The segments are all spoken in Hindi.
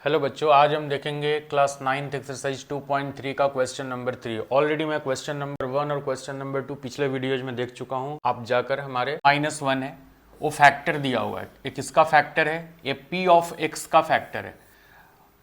हेलो बच्चों, आज हम देखेंगे क्लास 9th एक्सरसाइज 2.3 का क्वेश्चन नंबर 3। ऑलरेडी मैं क्वेश्चन नंबर 1 और क्वेश्चन नंबर 2 पिछले वीडियोज में देख चुका हूं। आप जाकर हमारे -1 है, वो फैक्टर दिया हुआ है। ये किसका फैक्टर है? ये p ऑफ x का फैक्टर है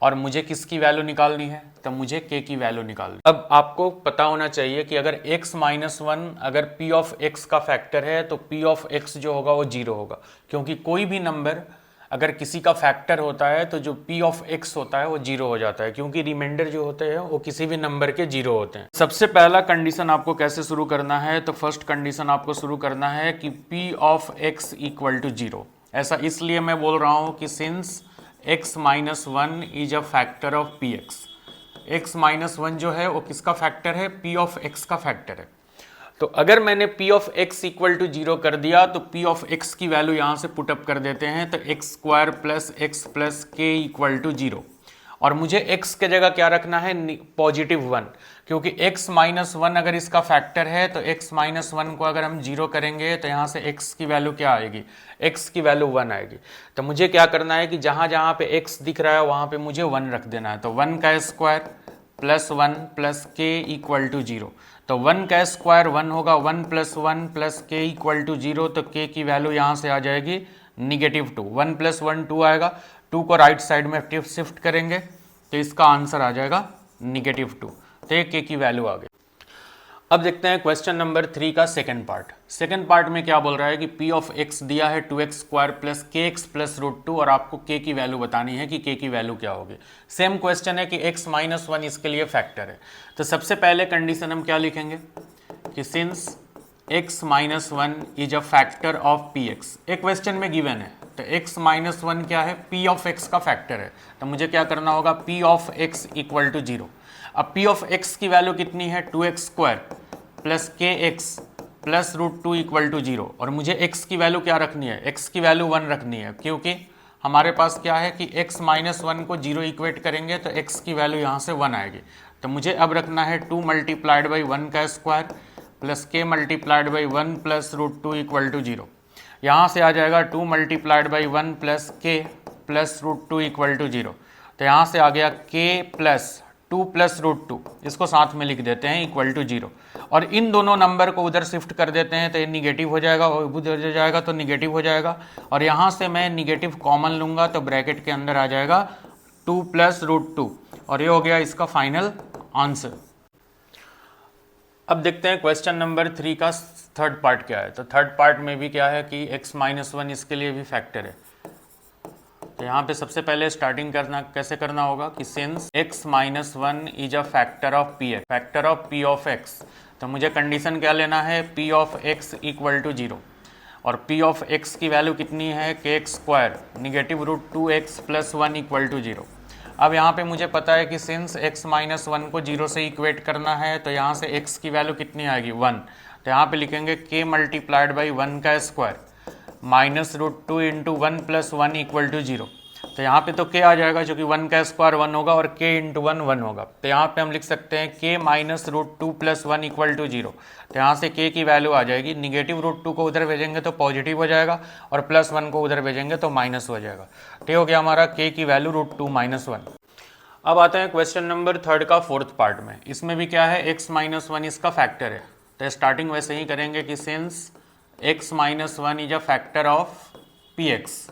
और मुझे किसकी वैल्यू निकालनी है? तो मुझे k की वैल्यू निकालनी। अब आपको पता होना चाहिए कि अगर x-1 अगर p ऑफ x का फैक्टर है तो p ऑफ x जो होगा वो 0 होगा, क्योंकि कोई भी नंबर अगर किसी का फैक्टर होता है तो जो p ऑफ x होता है वो 0 हो जाता है, क्योंकि रिमाइंडर जो होते हैं वो किसी भी नंबर के 0 होते हैं। सबसे पहला कंडीशन आपको कैसे शुरू करना है? तो फर्स्ट कंडीशन आपको शुरू करना है कि p of x equal to 0। ऐसा इसलिए मैं बोल रहा हूँ कि since x-1 is a factor of px। x-1 जो है वो किसका फैक्टर है? p ऑफ x का फैक्टर है। तो अगर मैंने p of x equal to 0 कर दिया तो p ऑफ x की वैल्यू यहां से पुटअप कर देते हैं, तो x square plus x plus k equal to 0। और मुझे x के जगह क्या रखना है? +1, क्योंकि x-1 अगर इसका फैक्टर है तो x-1 को अगर हम 0 करेंगे तो यहाँ से x की वैल्यू क्या आएगी? x की वैल्यू 1 आएगी। तो मुझे क्या करना है कि जहाँ जहाँ पे x दिख रहा है वहाँ पे मुझे 1 रख देना है। तो 1 का square plus 1 plus k equal to 0। तो 1 का स्क्वायर 1 होगा, 1 plus 1 plus k equal to 0। तो के की वैल्यू यहाँ से आ जाएगी -2। 1 प्लस 1 2 आएगा, 2 को राइट साइड में शिफ्ट करेंगे तो इसका आंसर आ जाएगा -2। तो ये के की वैल्यू आ गई। अब देखते हैं क्वेश्चन नंबर 3 का सेकंड पार्ट। सेकंड पार्ट में क्या बोल रहा है कि p ऑफ x दिया है 2x square plus kx plus √2 और आपको k की वैल्यू बतानी है कि k की वैल्यू क्या होगी। सेम क्वेश्चन है कि x-1 इसके लिए फैक्टर है। तो सबसे पहले कंडीशन हम क्या लिखेंगे कि since x-1 is a factor of px। एक क्वेश्चन में गिवन है तो x-1 क्या है? p ऑफ x का फैक्टर है। तो मुझे क्या करना होगा? p of x equal to 0। अब p ऑफ x की वैल्यू कितनी है? 2x square plus kx plus √2 equal to 0। और मुझे x की वैल्यू क्या रखनी है? x की वैल्यू 1 रखनी है, क्योंकि हमारे पास क्या है कि x-1 को 0 इक्वेट करेंगे तो x की वैल्यू यहाँ से 1 आएगी। तो मुझे अब रखना है 2 मल्टीप्लाइड बाई 1 का square plus k multiplied by 1 plus √2 equal to 0। यहाँ से आ जाएगा 2 multiplied by 1 plus k plus √2 equal to 0। तो यहाँ से आ गया k प्लस 2 प्लस √2, इसको साथ में लिख देते हैं इक्वल टू 0। और इन दोनों नंबर को उधर शिफ्ट कर देते हैं तो ये निगेटिव हो जाएगा और उधर जाएगा तो निगेटिव हो जाएगा। और यहाँ से मैं निगेटिव कॉमन लूँगा तो ब्रैकेट के अंदर आ जाएगा 2 प्लस √2 और ये हो गया इसका फाइनल आंसर। अब देखते हैं क्वेश्चन नंबर 3 का थर्ड पार्ट क्या है। तो थर्ड पार्ट में भी क्या है कि x-1 इसके लिए भी फैक्टर है। तो यहाँ पे सबसे पहले स्टार्टिंग कैसे करना होगा कि since x-1 is a factor of px, factor of p of x। तो मुझे कंडीशन क्या लेना है? p of x equal to 0। और p ऑफ x की वैल्यू कितनी है? kx square -√2x plus 1 equal to 0। अब यहाँ पे मुझे पता है कि सिंस x-1 को 0 से इक्वेट करना है तो यहाँ से x की वैल्यू कितनी आएगी? 1। तो यहाँ पे लिखेंगे k मल्टीप्लाइड बाई 1 का square -√2 into 1 plus 1 equal to 0। तो यहाँ पे तो k आ जाएगा, जो कि 1 का स्क्वायर 1 होगा और k इंटू 1 1 होगा। तो यहाँ पे हम लिख सकते हैं k -√2 प्लस 1 इक्वल टू 0। तो यहाँ से k की वैल्यू आ जाएगी, -√2 को उधर भेजेंगे तो पॉजिटिव हो जाएगा और +1 को उधर भेजेंगे तो माइनस हो जाएगा। तो हो गया हमारा k की वैल्यू √2 - 1। अब आते हैं क्वेश्चन नंबर 3 का फोर्थ पार्ट में। इसमें भी क्या है? x-1 इसका फैक्टर है। तो स्टार्टिंग वैसे ही करेंगे कि since x-1 is a factor of px।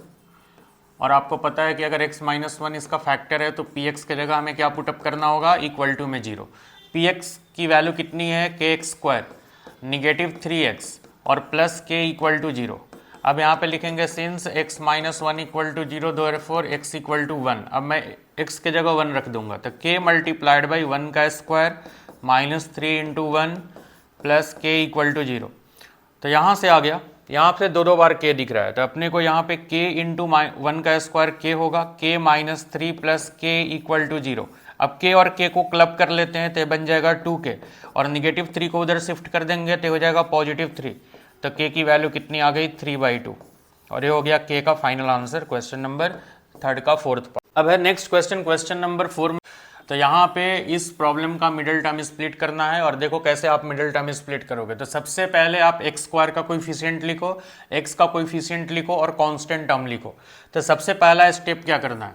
और आपको पता है कि अगर x-1 इसका फैक्टर है तो px के जगह हमें क्या पुटअप करना होगा? इक्वल टू में 0। px की वैल्यू कितनी है? kx स्क्वायर -3x और प्लस k इक्वल टू 0। अब यहाँ पे लिखेंगे since x-1 equal to 0 therefore x equal to 1। अब मैं x के जगह 1 रख दूंगा तो k मल्टीप्लाइड बाई 1 का square -3 into 1 plus k equal to 0। तो यहाँ से आ गया, यहाँ पे दो बार k दिख रहा है तो अपने को यहाँ पे k इंटू 1 का स्क्वायर k होगा, k -3 plus k equal to 0। अब k और k को क्लब कर लेते हैं तो बन जाएगा 2k और -3 को उधर शिफ्ट कर देंगे तो हो जाएगा +3। तो k की वैल्यू कितनी आ गई? 3/2। और ये हो गया k का फाइनल आंसर क्वेश्चन नंबर 3 का फोर्थ पार्ट। अब है नेक्स्ट क्वेश्चन, क्वेश्चन नंबर 4 में। तो यहाँ पे इस प्रॉब्लम का मिडिल टर्म स्प्लिट करना है और देखो कैसे आप मिडिल टर्म स्प्लिट करोगे। तो सबसे पहले आप x स्क्वायर का कोएफिशिएंट लिखो, x का कोएफिशिएंट लिखो और कांस्टेंट टर्म लिखो। तो सबसे पहला स्टेप क्या करना है?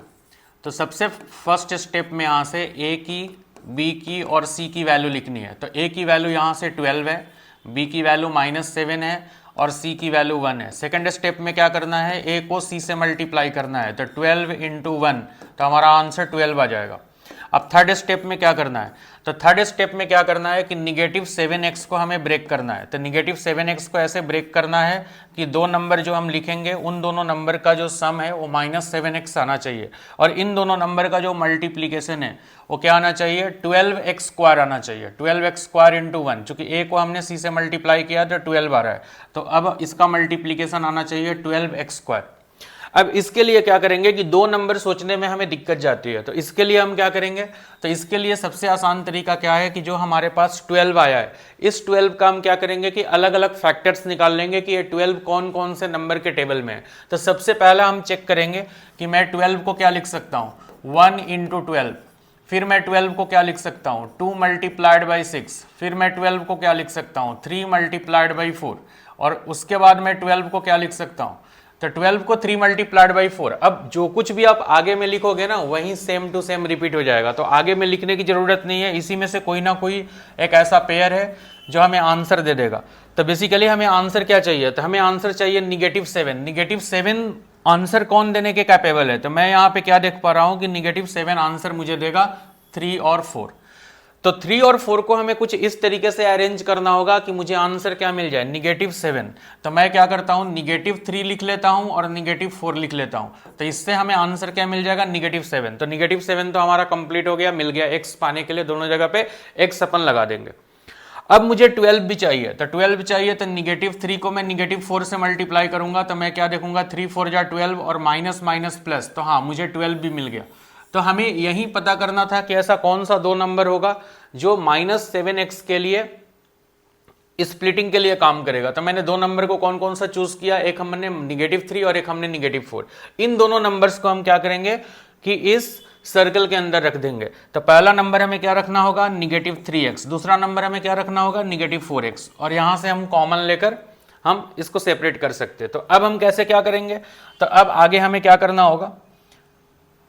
तो सबसे फर्स्ट स्टेप में यहाँ से ए की, बी की और सी की वैल्यू लिखनी है। तो ए की वैल्यू यहाँ से 12 है, बी की वैल्यू -7 है और सी की वैल्यू 1 है। सेकंड स्टेप में क्या करना है, ए को सी से मल्टीप्लाई करना है। तो 12 × 1, तो हमारा आंसर 12 आ जाएगा। अब थर्ड स्टेप में क्या करना है, तो थर्ड स्टेप में क्या करना है कि -7x को हमें ब्रेक करना है। तो -7x को ऐसे ब्रेक करना है कि दो नंबर जो हम लिखेंगे उन दोनों नंबर का जो सम है वो -7x आना चाहिए, और इन दोनों नंबर का जो मल्टीप्लीकेशन है वो क्या आना चाहिए, 12x² आना चाहिए। 12x² × 1, चूंकि a को हमने c से मल्टीप्लाई किया तो 12 आ रहा है, तो अब इसका मल्टीप्लीकेशन आना चाहिए 12x²। अब इसके लिए क्या करेंगे कि दो नंबर सोचने में हमें दिक्कत जाती है, तो इसके लिए हम क्या करेंगे, तो इसके लिए सबसे आसान तरीका क्या है कि जो हमारे पास 12 आया है, इस 12 का हम क्या करेंगे कि अलग अलग फैक्टर्स निकाल लेंगे कि ये 12 कौन कौन से नंबर के टेबल में है। तो सबसे पहला हम चेक करेंगे कि मैं 12 को क्या लिख सकता हूँ, 1 × 12, फिर मैं 12 को क्या लिख सकता हूँ, 2 × 6, फिर मैं 12 को क्या लिख सकता हूँ, 3 × 4, और उसके बाद मैं 12 को क्या लिख सकता हूँ, तो 12 को 3 × 4। अब जो कुछ भी आप आगे में लिखोगे ना वही सेम टू सेम रिपीट हो जाएगा, तो आगे में लिखने की जरूरत नहीं है। इसी में से कोई ना कोई एक ऐसा पेयर है जो हमें आंसर दे देगा। तो बेसिकली हमें आंसर क्या चाहिए, तो हमें आंसर चाहिए -7। -7 आंसर कौन देने के कैपेबल है, तो मैं यहाँ पे क्या देख पा रहा हूँ कि -7 आंसर मुझे देगा 3 और 4। तो 3 और 4 को हमें कुछ इस तरीके से अरेंज करना होगा कि मुझे आंसर क्या मिल जाए, -7। तो मैं क्या करता हूँ, -3 लिख लेता हूँ और -4 लिख लेता हूँ, तो इससे हमें आंसर क्या मिल जाएगा, -7। तो -7 तो हमारा कंप्लीट हो गया, मिल गया। x पाने के लिए दोनों जगह पे x अपन लगा देंगे। अब मुझे 12 भी चाहिए, तो 12 चाहिए तो -3 को मैं -4 से मल्टीप्लाई करूंगा, तो मैं क्या देखूंगा, 3 4 जा 12 और माइनस माइनस प्लस, तो हाँ मुझे 12 भी मिल गया। तो हमें यही पता करना था कि ऐसा कौन सा दो नंबर होगा जो -7x के लिए स्प्लिटिंग के लिए काम करेगा। तो मैंने दो नंबर को कौन कौन सा चूज किया, एक हमने -3 और एक हमने -4। इन दोनों नंबर्स को हम क्या करेंगे कि इस सर्कल के अंदर रख देंगे। तो पहला नंबर हमें क्या रखना होगा, -3x, दूसरा नंबर हमें क्या रखना होगा, -4x, और यहां से हम कॉमन लेकर हम इसको सेपरेट कर सकते हैं। तो अब हम कैसे क्या करेंगे, तो अब आगे हमें क्या करना होगा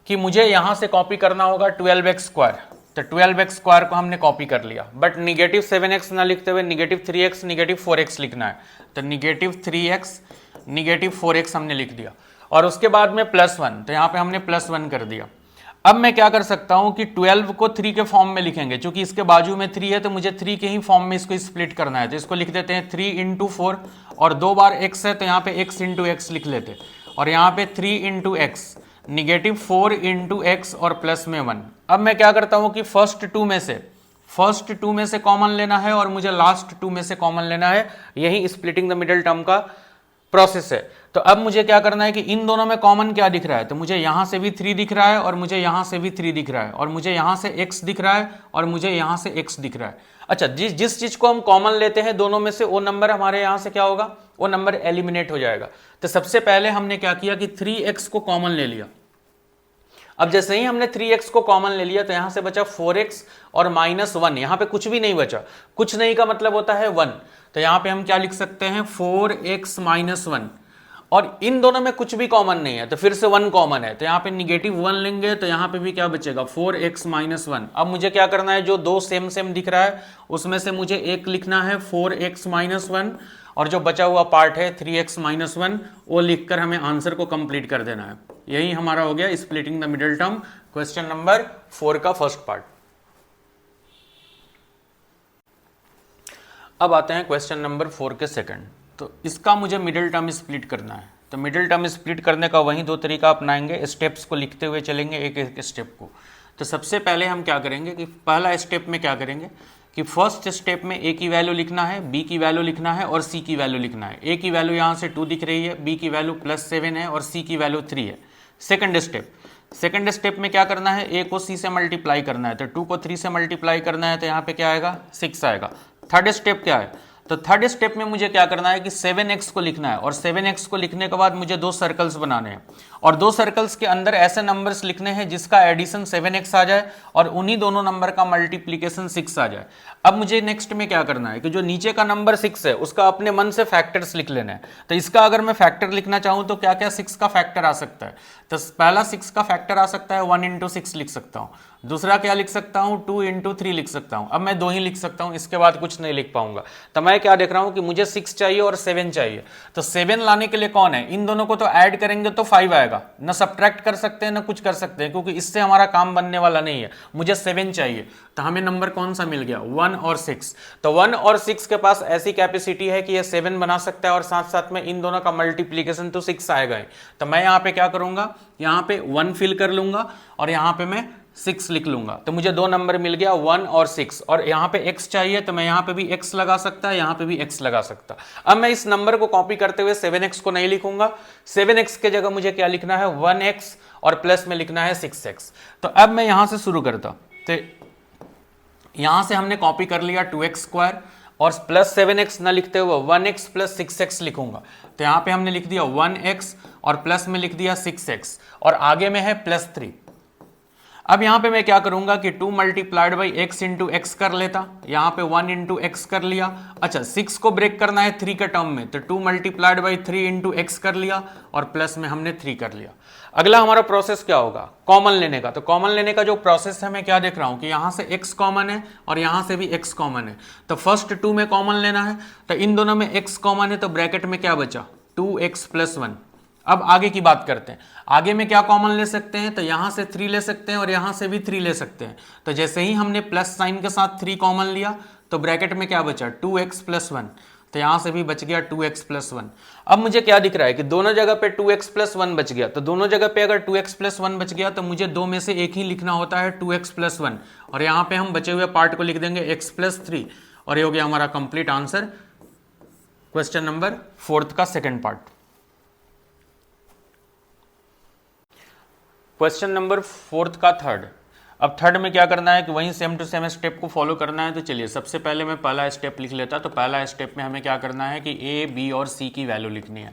कि मुझे यहां से कॉपी करना होगा 12x²। तो 12x² को हमने कॉपी कर लिया, बट -7x ना लिखते हुए -3x -4x लिखना है। तो -3x -4x हमने लिख दिया, और उसके बाद में +1, तो यहां पे हमने +1 कर दिया। अब मैं क्या कर सकता हूं कि 12 को 3 के फॉर्म में लिखेंगे, क्योंकि इसके बाजू में 3 है तो मुझे 3 के ही फॉर्म में इसको स्प्लिट करना है। तो इसको लिख देते हैं 3 × 4, और 2 बार x है तो यहाँ पे x × x लिख लेते, और यहाँ पे 3 × x, -4 × x और प्लस में 1। अब मैं क्या करता हूं कि फर्स्ट टू में से कॉमन लेना है और मुझे लास्ट 2 में से कॉमन लेना है। यही स्प्लिटिंग द मिडिल टर्म का प्रोसेस है। तो अब मुझे क्या करना है कि इन दोनों में कॉमन क्या दिख रहा है, तो मुझे यहां से भी 3 दिख रहा है और मुझे यहां से भी 3 दिख रहा है, और मुझे यहां से x दिख रहा है और मुझे यहां से x दिख रहा है। अच्छा, जिस चीज को हम कॉमन लेते हैं दोनों में से, वो नंबर हमारे यहां से क्या होगा, वो नंबर एलिमिनेट हो जाएगा। तो सबसे पहले हमने क्या किया कि 3x को कॉमन ले लिया। अब जैसे ही हमने 3x को कॉमन ले लिया तो यहां से बचा 4x और -1, यहां पे कुछ भी नहीं बचा। कुछ नहीं का मतलब होता है 1, तो यहां पे हम क्या लिख सकते हैं, 4x - 1, और इन दोनों में कुछ भी कॉमन नहीं है तो फिर से 1 कॉमन है, तो यहाँ पे -1 लेंगे तो यहाँ पे भी क्या बचेगा, 4x - 1। अब मुझे क्या करना है, जो दो सेम दिख रहा है उसमें से मुझे एक लिखना है 4x - 1, और जो बचा हुआ पार्ट है 3x - 1 वो लिखकर हमें आंसर को कंप्लीट कर देना है। यही हमारा हो गया splitting the middle term, question number 4 का फर्स्ट पार्ट। अब आते हैं क्वेश्चन नंबर 4 के सेकंड। तो इसका मुझे मिडिल टर्म स्प्लिट करना है। तो मिडिल टर्म स्प्लिट करने का वही दो तरीका अपनाएंगे, स्टेप्स को लिखते हुए चलेंगे एक एक स्टेप को। तो सबसे पहले हम क्या करेंगे कि पहला स्टेप में क्या करेंगे कि फर्स्ट स्टेप में a की वैल्यू लिखना है, b की वैल्यू लिखना है और c की वैल्यू लिखना है। a की वैल्यू यहाँ से 2 दिख रही है, b की वैल्यू +7 है और c की वैल्यू 3 है। सेकंड स्टेप में क्या करना है, a को c से मल्टीप्लाई करना है, तो 2 को 3 से मल्टीप्लाई करना है तो यहाँ पे क्या आएगा, 6 आएगा। थर्ड स्टेप क्या है, तो थर्ड स्टेप में मुझे क्या करना है कि 7x को लिखना है, और 7x को लिखने के बाद मुझे दो सर्कल्स बनाने हैं, और दो सर्कल्स के अंदर ऐसे नंबर्स लिखने हैं जिसका एडिशन 7x आ जाए और उन्हीं दोनों नंबर का मल्टीप्लीकेशन 6 आ जाए। अब मुझे नेक्स्ट में क्या करना है कि जो नीचे का नंबर 6 है उसका अपने मन से फैक्टर्स लिख लेना है। तो इसका अगर मैं फैक्टर लिखना चाहूं तो क्या क्या 6 का फैक्टर आ सकता है? तो पहला 6 का फैक्टर आ सकता है 1 × 6 लिख सकता हूं। दूसरा क्या लिख सकता हूं 2 × 3 लिख सकता हूं। अब मैं 2 ही लिख सकता हूं, इसके बाद कुछ नहीं लिख पाऊंगा। तो मैं क्या देख रहा हूं कि मुझे 6 चाहिए और 7 चाहिए। तो 7 लाने के लिए कौन है? इन दोनों को तो ऐड करेंगे तो 5 आएगा, ना सब्ट्रैक्ट कर सकते हैं ना कुछ कर सकते हैं, क्योंकि इससे हमारा काम बनने वाला नहीं है। मुझे 7 चाहिए, तो हमें नंबर कौन सा मिल गया? 1 और 6। तो 1 और 6 के पास ऐसी कैपेसिटी है कि ये 7 बना सकता है और साथ साथ में इन दोनों का मल्टीप्लीकेशन तो 6 आएगा ही। तो मैं यहाँ पे क्या करूंगा, यहाँ पे 1 फिल कर लूंगा और यहाँ पे मैं 6 लिख लूंगा। तो मुझे दो नंबर मिल गया 1 और 6। और यहाँ पे x चाहिए तो मैं यहाँ पे भी x लगा सकता है, यहाँ पे भी x लगा सकता। अब मैं इस नंबर को कॉपी करते हुए 7x को नहीं लिखूंगा। 7x के जगह मुझे क्या लिखना है? 1x और प्लस में लिखना है 6x। तो अब मैं यहां से शुरू करता। तो यहां से हमने कॉपी कर लिया 2x² और प्लस 7x ना लिखते हुए 1x प्लस 6x लिखूंगा। तो यहां पे हमने लिख दिया 1x और प्लस में लिख दिया 6x और आगे में है +3। अब यहां पे मैं क्या करूंगा कि 2 multiplied by x into x कर लेता, यहां पे 1 इंटू एक्स कर लिया। अच्छा 6 को ब्रेक करना है 3 के टर्म में, तो 2 मल्टीप्लाइड बाई 3 इंटू एक्स कर लिया और प्लस में हमने 3 कर लिया। अगला हमारा प्रोसेस क्या होगा? कॉमन लेने का। तो कॉमन लेने का जो प्रोसेस है मैं क्या देख रहा हूं कि यहां से x कॉमन है और यहां से भी x कॉमन है। तो फर्स्ट 2 में कॉमन लेना है, तो इन दोनों में x कॉमन है तो ब्रैकेट में क्या बचा? 2x + 1। अब आगे की बात करते हैं। आगे में क्या कॉमन ले सकते हैं? तो यहां से 3 ले सकते हैं और यहां से भी 3 ले सकते हैं। तो जैसे ही हमने प्लस साइन के साथ 3 कॉमन लिया तो ब्रैकेट में क्या बचा? 2x + 1। तो यहां से भी बच गया 2x + 1। अब मुझे क्या दिख रहा है कि दोनों जगह पे 2x + 1 बच गया। तो दोनों जगह पे अगर 2x + 1 बच गया तो मुझे दो में से एक ही लिखना होता है 2x + 1 और यहां पे हम बचे हुए पार्ट को लिख देंगे x + 3 और ये हो गया हमारा कंप्लीट आंसर, क्वेश्चन नंबर 4 का सेकेंड पार्ट। क्वेश्चन नंबर 4 का थर्ड। अब थर्ड में क्या करना है कि वहीं सेम टू सेम स्टेप को फॉलो करना है। तो चलिए सबसे पहले मैं पहला स्टेप लिख लेता। तो पहला स्टेप में हमें क्या करना है कि a, b और c की वैल्यू लिखनी है।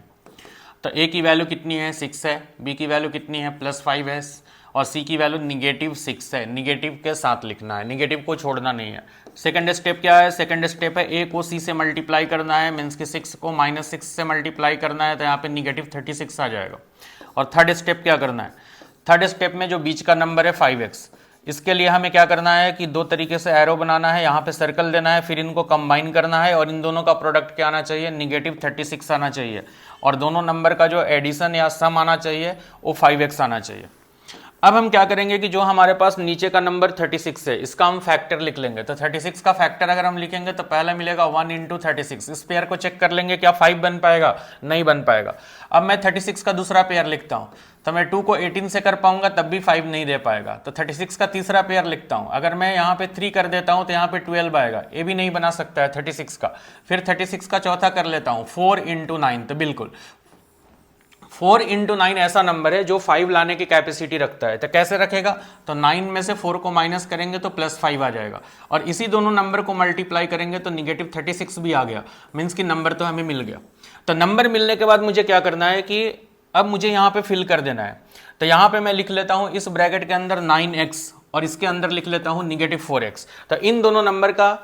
तो a की वैल्यू कितनी है? 6 है। b की वैल्यू कितनी है? +5 है। और c की वैल्यू -6 है। निगेटिव के साथ लिखना है, निगेटिव को छोड़ना नहीं है। सेकंड स्टेप क्या है? सेकंड स्टेप है a को c से मल्टीप्लाई करना है, मीन्स कि 6 को -6 से मल्टीप्लाई करना है, तो यहाँ पे -36 आ जाएगा। और थर्ड स्टेप क्या करना है? थर्ड स्टेप में जो बीच का नंबर है 5x, इसके लिए हमें क्या करना है कि दो तरीके से एरो बनाना है, यहाँ पे सर्कल देना है, फिर इनको कंबाइन करना है और इन दोनों का प्रोडक्ट क्या आना चाहिए? -36 आना चाहिए और दोनों नंबर का जो एडिशन या सम आना चाहिए वो 5x आना चाहिए। अब हम क्या करेंगे कि जो हमारे पास नीचे का नंबर 36 है इसका हम फैक्टर लिख लेंगे। तो 36 का फैक्टर अगर हम लिखेंगे तो पहला मिलेगा 1 × 36। इस पेयर को चेक कर लेंगे क्या 5 बन पाएगा? नहीं बन पाएगा। अब मैं 36 का दूसरा पेयर लिखता हूं, तो मैं 2 को 18 से कर पाऊंगा तब भी 5 नहीं दे पाएगा। तो 36 का तीसरा पेयर लिखता हूं, अगर मैं यहाँ पे 3 कर देता हूं तो यहाँ पे 12 आएगा, ये भी नहीं बना सकता है 36 का। फिर 36 का चौथा कर लेता हूं 4 × 9, तो बिल्कुल 4 × 9 ऐसा नंबर है जो 5 लाने की कैपेसिटी रखता है। तो कैसे रखेगा? तो 9 में से 4 को माइनस करेंगे तो +5 आ जाएगा और इसी दोनों नंबर को मल्टीप्लाई करेंगे तो -36 भी आ गया, मीन्स कि नंबर तो हमें मिल गया। तो नंबर मिलने के बाद मुझे क्या करना है कि अब मुझे यहाँ पे फिल कर देना है। तो यहाँ पे मैं लिख लेता हूँ इस ब्रैकेट के अंदर 9x और इसके अंदर लिख लेता हूँ -4x। तो इन दोनों नंबर का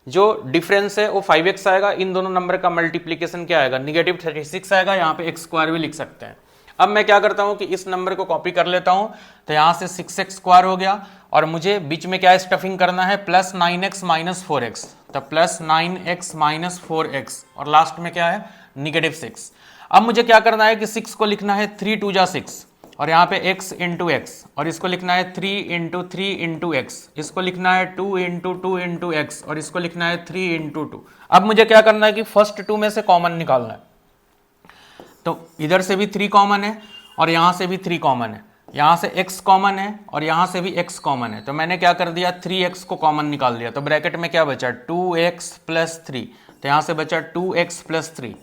जो डिफरेंस है वो 5x आएगा, इन दोनों नंबर का मल्टीप्लीकेशन क्या आएगा? -36 आएगा। यहाँ पे x² भी लिख सकते हैं। अब मैं क्या करता हूँ कि इस नंबर को कॉपी कर लेता हूँ, तो यहाँ से 6x² हो गया और मुझे बीच में क्या स्टफिंग करना है? +9x - 4x। तो +9x - 4x और लास्ट में क्या है? -6। अब मुझे क्या करना है कि 6 को लिखना है 3 × 2 = 6 और यहाँ पे x × x और इसको लिखना है 3 × 3 × x, इसको लिखना है 2 × 2 × x और इसको लिखना है 3 × 2। अब मुझे क्या करना है कि फर्स्ट 2 में से कॉमन निकालना है। तो इधर से भी 3 कॉमन है और यहाँ से भी 3 कॉमन है, यहाँ से x कॉमन है और यहाँ से भी x कॉमन है। तो मैंने क्या कर दिया? 3x को कॉमन निकाल दिया। तो ब्रैकेट में क्या बचा? 2x + 3। तो यहाँ से बचा 2x + 3।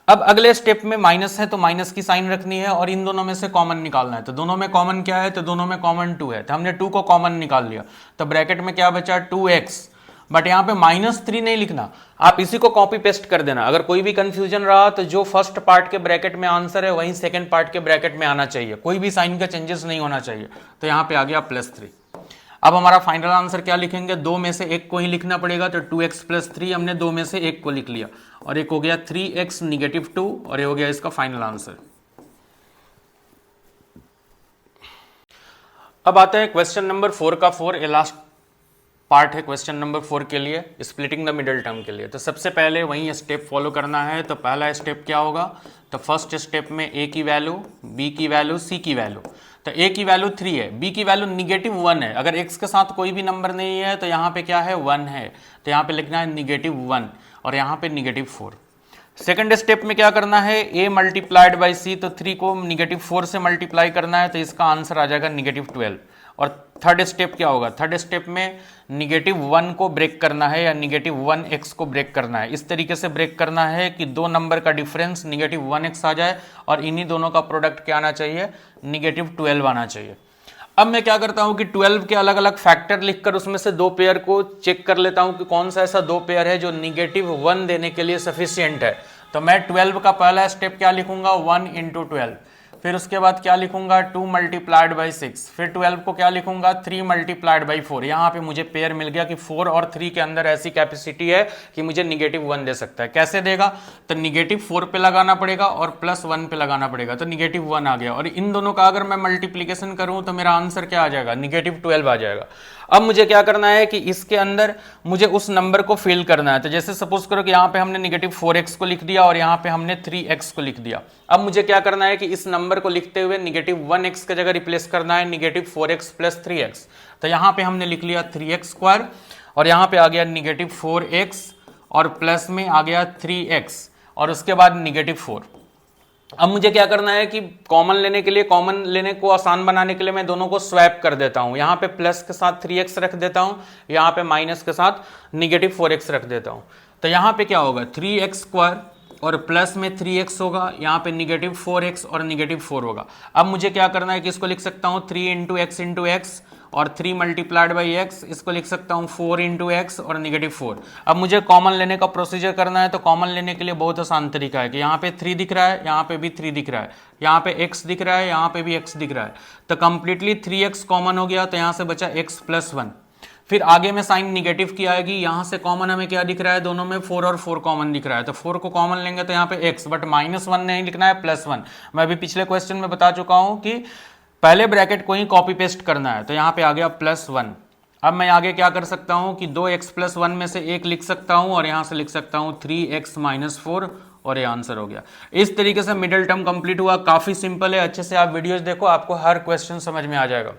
अब अगले स्टेप में माइनस है तो माइनस की साइन रखनी है और इन दोनों में से कॉमन निकालना है। तो दोनों में कॉमन क्या है? तो दोनों में कॉमन 2 है, तो हमने 2 को कॉमन निकाल लिया। तो ब्रैकेट में क्या बचा? 2x बट यहाँ पे -3 नहीं लिखना, आप इसी को कॉपी पेस्ट कर देना। अगर कोई भी कंफ्यूजन रहा तो जो फर्स्ट पार्ट के ब्रैकेट में आंसर है वहीं सेकंड पार्ट के ब्रैकेट में आना चाहिए, कोई भी साइन का चेंजेस नहीं होना चाहिए। तो यहाँ पे आ गया +3। अब हमारा फाइनल आंसर क्या लिखेंगे, 2 में से एक को ही लिखना पड़ेगा, तो 2x + 3 हमने 2 में से एक को लिख लिया, और एक हो गया 3x -2, और ये हो गया इसका फाइनल आंसर। अब आता है क्वेश्चन नंबर 4 का 4, ये लास्ट पार्ट है क्वेश्चन नंबर 4 के लिए, स्प्लिटिंग द मिडिल टर्म के लिए। तो सबसे पहले वही स्टेप फॉलो करना है। तो पहला स्टेप क्या होगा, तो फर्स्ट स्टेप में a की वैल्यू, b की वैल्यू, c की वैल्यू। तो a की वैल्यू 3 है, b की वैल्यू -1 है। अगर x के साथ कोई भी नंबर नहीं है तो यहाँ पे क्या है, 1 है, तो यहाँ पे लिखना है -1 और यहाँ पे -4। सेकंड स्टेप में क्या करना है, a × c, तो 3 को -4 से मल्टीप्लाई करना है, तो इसका आंसर आ जाएगा -12। और थर्ड स्टेप क्या होगा, थर्ड स्टेप में -1 को ब्रेक करना है या -1x को ब्रेक करना है। इस तरीके से ब्रेक करना है कि दो नंबर का डिफरेंस -1x आ जाए और इन्हीं दोनों का प्रोडक्ट क्या आना चाहिए, -12 आना चाहिए। अब मैं क्या करता हूं कि 12 के अलग अलग फैक्टर लिखकर उसमें से दो पेयर को चेक कर लेता हूं कि कौन सा ऐसा दो पेयर है जो -1 देने के लिए सफिशियंट है। तो मैं 12 का पहला स्टेप क्या लिखूंगा, 1 × 12। फिर उसके बाद क्या लिखूंगा, 2 × 6। फिर 12 को क्या लिखूंगा, 3 × 4। यहाँ पे मुझे पेयर मिल गया कि 4 और 3 के अंदर ऐसी कैपेसिटी है कि मुझे -1 दे सकता है। कैसे देगा, तो -4 पे लगाना पड़ेगा और +1 पे लगाना पड़ेगा, तो -1 आ गया। और इन दोनों का अगर मैं मल्टीप्लीकेशन करूं तो मेरा आंसर क्या आ जाएगा, -12 आ जाएगा। अब मुझे क्या करना है कि इसके अंदर मुझे उस नंबर को फिल करना है। तो जैसे सपोज करो कि यहाँ पे हमने -4x को लिख दिया और यहाँ पे हमने 3x को लिख दिया। अब मुझे क्या करना है कि इस नंबर को लिखते हुए -1x की जगह रिप्लेस करना है -4x + 3x। तो यहाँ पे हमने लिख लिया 3x² और यहाँ पे आ गया -4x और प्लस में आ गया 3x और उसके बाद -4। अब मुझे क्या करना है कि कॉमन लेने के लिए, कॉमन लेने को आसान बनाने के लिए मैं दोनों को स्वैप कर देता हूं। यहां पे प्लस के साथ 3x रख देता हूं, यहां पे माइनस के साथ -4x रख देता हूं। तो यहां पे क्या होगा, 3x² और प्लस में 3x होगा, यहाँ पे -4x और -4 होगा। अब मुझे क्या करना है कि इसको लिख सकता हूँ 3 × x और 3 × x, इसको लिख सकता हूँ 4 × x और -4। अब मुझे कॉमन लेने का प्रोसीजर करना है। तो कॉमन लेने के लिए बहुत आसान तरीका है कि यहाँ पे 3 दिख रहा है, यहाँ पे भी 3 दिख रहा है, यहाँ पे x दिख रहा है, यहाँ पे भी x दिख रहा है। तो कंप्लीटली 3x कॉमन हो गया, तो यहाँ से बचा x + 1। फिर आगे में साइन निगेटिव की आएगी, यहां से कॉमन हमें क्या दिख रहा है, दोनों में 4 और 4 कॉमन दिख रहा है। तो 4 को कॉमन लेंगे तो यहाँ पे x, बट -1 नहीं लिखना है, +1। मैं अभी पिछले क्वेश्चन में बता चुका हूं कि पहले ब्रैकेट को ही कॉपी पेस्ट करना है। तो यहाँ पे आ गया +1। अब मैं आगे क्या कर सकता हूं कि 2x + 1 में से एक लिख सकता हूं और यहां से लिख सकता हूं 3x - 4 और ये आंसर हो गया। इस तरीके से मिडिल टर्म कंप्लीट हुआ। काफी सिंपल है, अच्छे से आप वीडियोस देखो, आपको हर क्वेश्चन समझ में आ जाएगा।